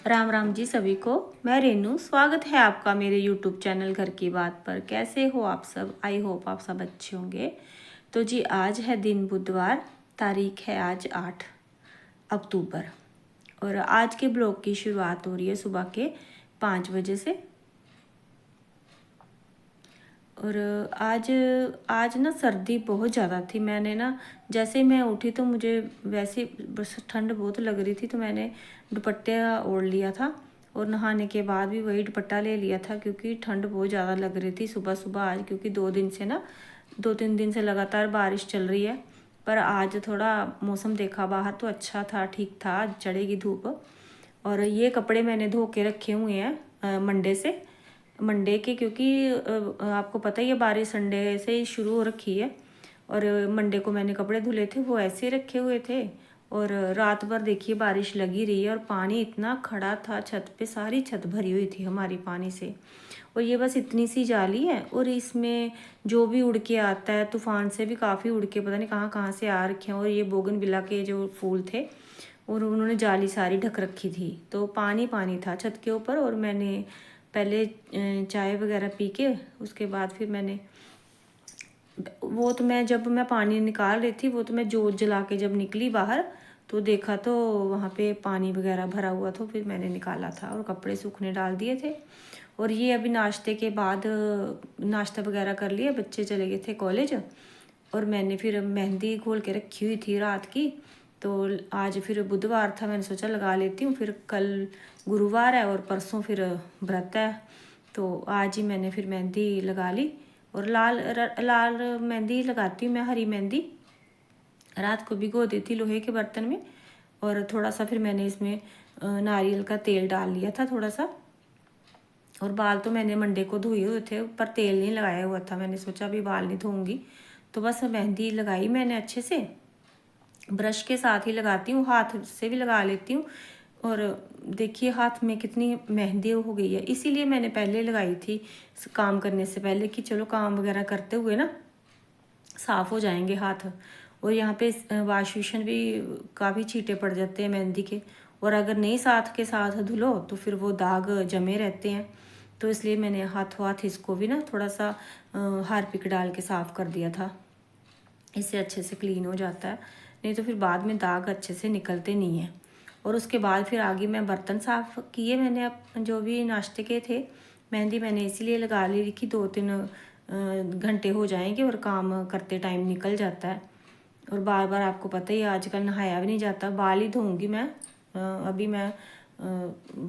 राम राम जी सभी को। मैं रेनू, स्वागत है आपका मेरे यूट्यूब चैनल घर की बात पर। कैसे हो आप सब? आई होप आप सब अच्छे होंगे। तो जी आज है दिन बुधवार, तारीख है आज 8 अक्टूबर और आज के ब्लॉग की शुरुआत हो रही है सुबह के 5 बजे से। और आज आज ना सर्दी बहुत ज़्यादा थी। मैंने ना जैसे ही मैं उठी तो मुझे वैसे बस ठंड बहुत लग रही थी, तो मैंने दुपट्टे ओढ़ लिया था और नहाने के बाद भी वही दुपट्टा ले लिया था क्योंकि ठंड बहुत ज़्यादा लग रही थी सुबह सुबह आज। क्योंकि 2-3 दिन से लगातार बारिश चल रही है, पर आज थोड़ा मौसम देखा बाहर तो अच्छा था, ठीक था, आज चढ़ेगी धूप। और ये कपड़े मैंने धो के रखे हुए हैं मंडे के, क्योंकि आपको पता ही है बारिश संडे से ही शुरू हो रखी है। और मंडे को मैंने कपड़े धुले थे, वो ऐसे ही रखे हुए थे। और रात भर देखिए बारिश लगी रही है और पानी इतना खड़ा था छत पे, सारी छत भरी हुई थी हमारी पानी से। और ये बस इतनी सी जाली है और इसमें जो भी उड़ के आता है, तूफान से भी काफ़ी उड़ के पता नहीं कहाँ कहाँ से आ रखे हैं। और ये बोगनविला के जो फूल थे और उन्होंने जाली सारी ढक रखी थी, तो पानी पानी था छत के ऊपर। और मैंने पहले चाय वगैरह पी के उसके बाद फिर मैंने जब मैं पानी निकाल रही थी, वो तो मैं जोत जला के जब निकली बाहर तो देखा तो वहाँ पे पानी वगैरह भरा हुआ था। फिर मैंने निकाला था और कपड़े सूखने डाल दिए थे। और ये अभी नाश्ते के बाद नाश्ता वगैरह कर लिया, बच्चे चले गए थे कॉलेज और मैंने फिर मेहंदी घोल के रखी हुई थी रात की। तो आज फिर बुधवार था, मैंने सोचा लगा लेती हूँ, फिर कल गुरुवार है और परसों फिर व्रत है। तो आज ही मैंने फिर मेहंदी लगा ली। और लाल मेहंदी लगाती हूँ मैं, हरी मेहंदी रात को भिगो दी थी लोहे के बर्तन में। और थोड़ा सा फिर मैंने इसमें नारियल का तेल डाल लिया था थोड़ा सा। और बाल तो मैंने मंडे को धोए हुए थे, पर तेल नहीं लगाया हुआ था, मैंने सोचा अभी बाल नहीं धोऊंगी। तो बस मेहंदी लगाई मैंने अच्छे से, ब्रश के साथ ही लगाती हूँ, हाथ से भी लगा लेती हूँ। और देखिए हाथ में कितनी मेहंदी हो गई है, इसीलिए मैंने पहले लगाई थी काम करने से पहले कि चलो काम वगैरह करते हुए ना साफ़ हो जाएंगे हाथ। और यहाँ पे वाश बेसिन भी काफ़ी छींटे पड़ जाते हैं मेहंदी के, और अगर नहीं साथ के साथ धुलो तो फिर वो दाग जमे रहते हैं। तो इसलिए मैंने हाथों हाथ इसको भी ना थोड़ा सा हारपिक डाल के साफ़ कर दिया था, इससे अच्छे से क्लीन हो जाता है, नहीं तो फिर बाद में दाग अच्छे से निकलते नहीं हैं। और उसके बाद फिर आगे मैं बर्तन साफ़ किए मैंने, अब जो भी नाश्ते के थे। मेहंदी मैंने इसीलिए लगा ली कि 2-3 घंटे हो जाएंगे और काम करते टाइम निकल जाता है। और बार बार आपको पता ही आजकल नहाया भी नहीं जाता, बाल ही धोऊंगी मैं। अभी मैं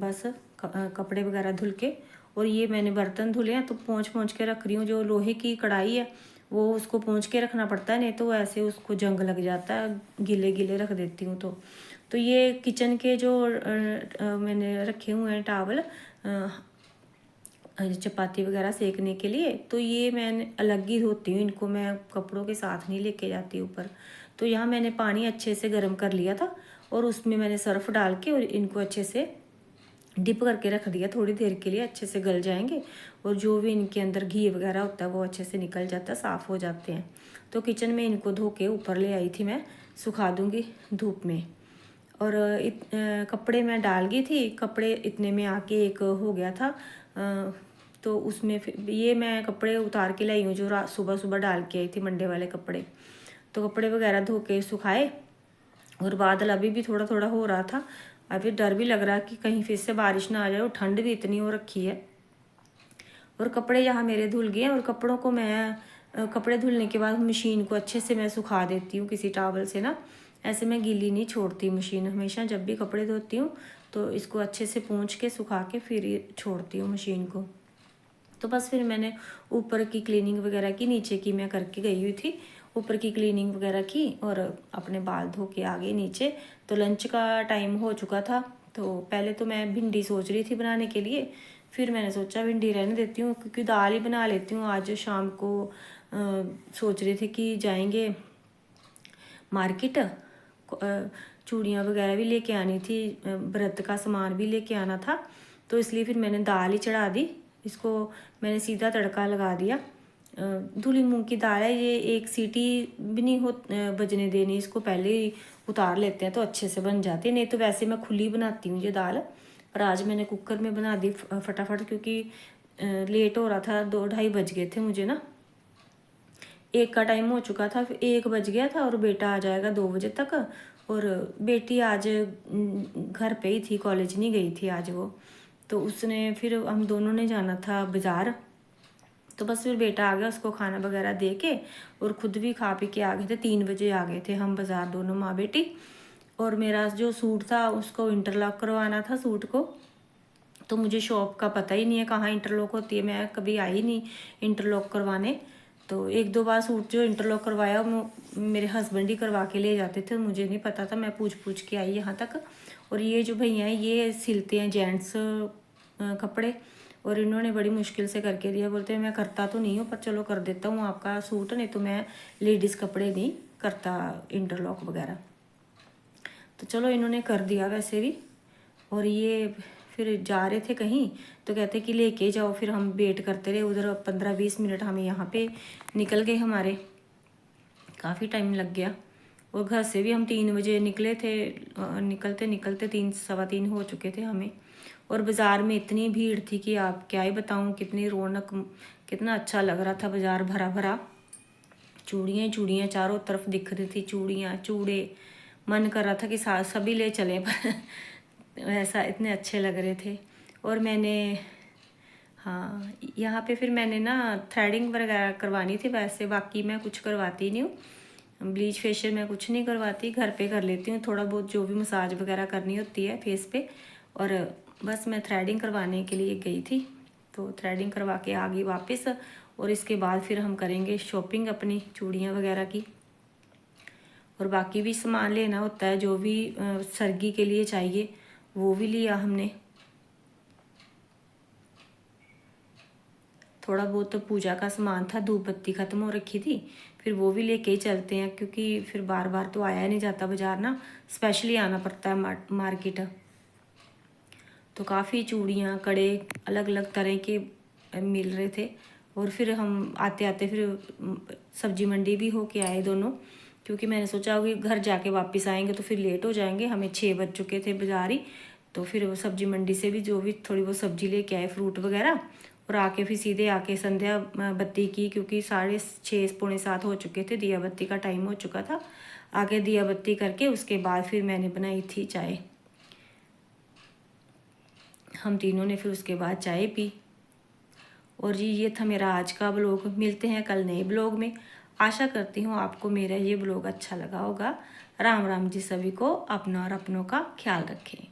बस कपड़े वगैरह धुल के, और ये मैंने बर्तन धुले हैं तो पोंछ के रख रही हूँ। जो लोहे की कढ़ाई है वो उसको पोंछ के रखना पड़ता है, नहीं तो ऐसे उसको जंग लग जाता है, गीले गीले रख देती हूँ। तो ये किचन के जो मैंने रखे हुए हैं टावल चपाती वगैरह सेकने के लिए, तो ये मैं अलग ही धोती हूँ, इनको मैं कपड़ों के साथ नहीं लेके जाती ऊपर। तो यहाँ मैंने पानी अच्छे से गर्म कर लिया था और उसमें मैंने सर्फ़ डाल के और इनको अच्छे से डिप करके रख दिया, थोड़ी देर के लिए अच्छे से गल जाएंगे। और जो भी इनके अंदर घी वगैरह होता है वो अच्छे से निकल जाता है, साफ़ हो जाते हैं। तो किचन में इनको धो के ऊपर ले आई थी मैं, सुखा दूँगी धूप में। और कपड़े मैं डाल गई थी, कपड़े इतने में आके एक हो गया था। तो उसमें फिर ये मैं कपड़े उतार के लाई हूँ जो सुबह सुबह डाल के आई थी मंडे वाले कपड़े। तो कपड़े वगैरह धो के सुखाए। और बादल अभी भी थोड़ा थोड़ा हो रहा था, अभी डर भी लग रहा है कि कहीं फिर से बारिश ना आ जाए, और ठंड भी इतनी हो रखी है। और कपड़े यहाँ मेरे धुल गए हैं और कपड़ों को मैं कपड़े धुलने के बाद मशीन को अच्छे से मैं सुखा देती हूँ किसी टावल से ना, ऐसे मैं गीली नहीं छोड़ती मशीन। हमेशा जब भी कपड़े धोती हूँ तो इसको अच्छे से पोंछ के सुखा के फिर ये छोड़ती हूँ मशीन को। तो बस फिर मैंने ऊपर की क्लीनिंग वगैरह की, नीचे की मैं करके गई हुई थी, ऊपर की क्लीनिंग वगैरह की और अपने बाल धो के आ गई नीचे। तो लंच का टाइम हो चुका था, तो पहले तो मैं भिंडी सोच रही थी बनाने के लिए, फिर मैंने सोचा भिंडी रहने देती हूँ क्योंकि दाल ही बना लेती हूँ। आज शाम को सोच रहे थे कि जाएंगे मार्केट, चूड़ियाँ वगैरह भी लेके आनी थी, व्रत का सामान भी लेके आना था। तो इसलिए फिर मैंने दाल ही चढ़ा दी, इसको मैंने सीधा तड़का लगा दिया। धुली मूंग की दाल है ये, एक सीटी भी नहीं हो बजने देनी, इसको पहले ही उतार लेते हैं तो अच्छे से बन जाती है। नहीं तो वैसे मैं खुली बनाती हूँ ये दाल, पर आज मैंने कुकर में बना दी फटाफट, क्योंकि लेट हो रहा था, 2-2:30 बज गए थे मुझे ना। 1 का टाइम हो चुका था, फिर 1 बज गया था और बेटा आ जाएगा 2 बजे तक। और बेटी आज घर पे ही थी, कॉलेज नहीं गई थी आज वो। तो उसने फिर हम दोनों ने जाना था बाज़ार। तो बस फिर बेटा आ गया, उसको खाना वगैरह दे के और ख़ुद भी खा पी के आ गए थे। 3 बजे आ गए थे हम बाज़ार, दोनों माँ बेटी। और मेरा जो सूट था उसको इंटरलॉक करवाना था सूट को। तो मुझे शॉप का पता ही नहीं है कहाँ इंटरलॉक होती है, मैं कभी आई नहीं इंटरलॉक करवाने। तो 1-2 बार सूट जो इंटरलॉक करवाया मेरे हस्बैंड ही करवा के ले जाते थे, मुझे नहीं पता था, मैं पूछ के आई यहाँ तक। और ये जो भैया हैं ये सिलते हैं जेंट्स कपड़े, और इन्होंने बड़ी मुश्किल से करके दिया। बोलते हैं मैं करता तो नहीं हूँ पर चलो कर देता हूँ आपका सूट, नहीं तो मैं लेडीज़ कपड़े नहीं करता इंटरलॉक वगैरह। तो चलो इन्होंने कर दिया वैसे भी। और ये फिर जा रहे थे कहीं, तो कहते कि लेके जाओ। फिर हम वेट करते रहे उधर, 15-20 मिनट हमें यहाँ पे निकल गए हमारे, काफ़ी टाइम लग गया। और घर से भी हम 3 बजे निकले थे, निकलते निकलते 3-3:15 हो चुके थे हमें। और बाज़ार में इतनी भीड़ थी कि आप क्या ही बताऊँ, कितनी रौनक, कितना अच्छा लग रहा था बाज़ार भरा भरा। चूड़ियाँ ही चूड़ियाँ चारों तरफ दिख रही थी, चूड़ियाँ चूड़े, मन कर रहा था कि सभी ले चले पर ऐसा इतने अच्छे लग रहे थे। और मैंने हाँ यहाँ पे फिर मैंने ना थ्रेडिंग वगैरह करवानी थी, वैसे बाकी मैं कुछ करवाती नहीं हूँ, ब्लीच फेशियल मैं कुछ नहीं करवाती, घर पे कर लेती हूँ थोड़ा बहुत जो भी मसाज वगैरह करनी होती है फेस पे। और बस मैं थ्रेडिंग करवाने के लिए गई थी, तो थ्रेडिंग करवा के आ गई वापस। और इसके बाद फिर हम करेंगे शॉपिंग अपनी चूड़ियाँ वगैरह की। और बाकी भी सामान लेना होता है, जो भी सरगी के लिए चाहिए वो भी लिया हमने। थोड़ा बहुत तो पूजा का सामान था, धूप बत्ती ख़त्म हो रखी थी, फिर वो भी लेके ही चलते हैं, क्योंकि फिर बार बार तो आया नहीं जाता बाज़ार ना, स्पेशली आना पड़ता है मार्केट। तो काफ़ी चूड़ियाँ कड़े अलग अलग तरह के मिल रहे थे। और फिर हम आते आते फिर सब्जी मंडी भी हो के आए दोनों, क्योंकि मैंने सोचा कि घर जाके वापस आएंगे तो फिर लेट हो जाएंगे, हमें 6 बज चुके थे बाज़ार ही। तो फिर वो सब्जी मंडी से भी जो भी थोड़ी बहुत सब्जी लेके आए, फ्रूट वगैरह। और आके फिर सीधे आके संध्या बत्ती की, क्योंकि 6:30 पौने 7 हो चुके थे, दिया बत्ती का टाइम हो चुका था। आके दिया बत्ती करके उसके बाद फिर मैंने बनाई थी चाय, हम तीनों ने फिर उसके बाद चाय पी। और जी ये था मेरा आज का ब्लॉग, मिलते हैं कल नए ब्लॉग में। आशा करती हूँ आपको मेरा ये ब्लॉग अच्छा लगा होगा। राम राम जी, सभी को अपना और अपनों का ख्याल रखें।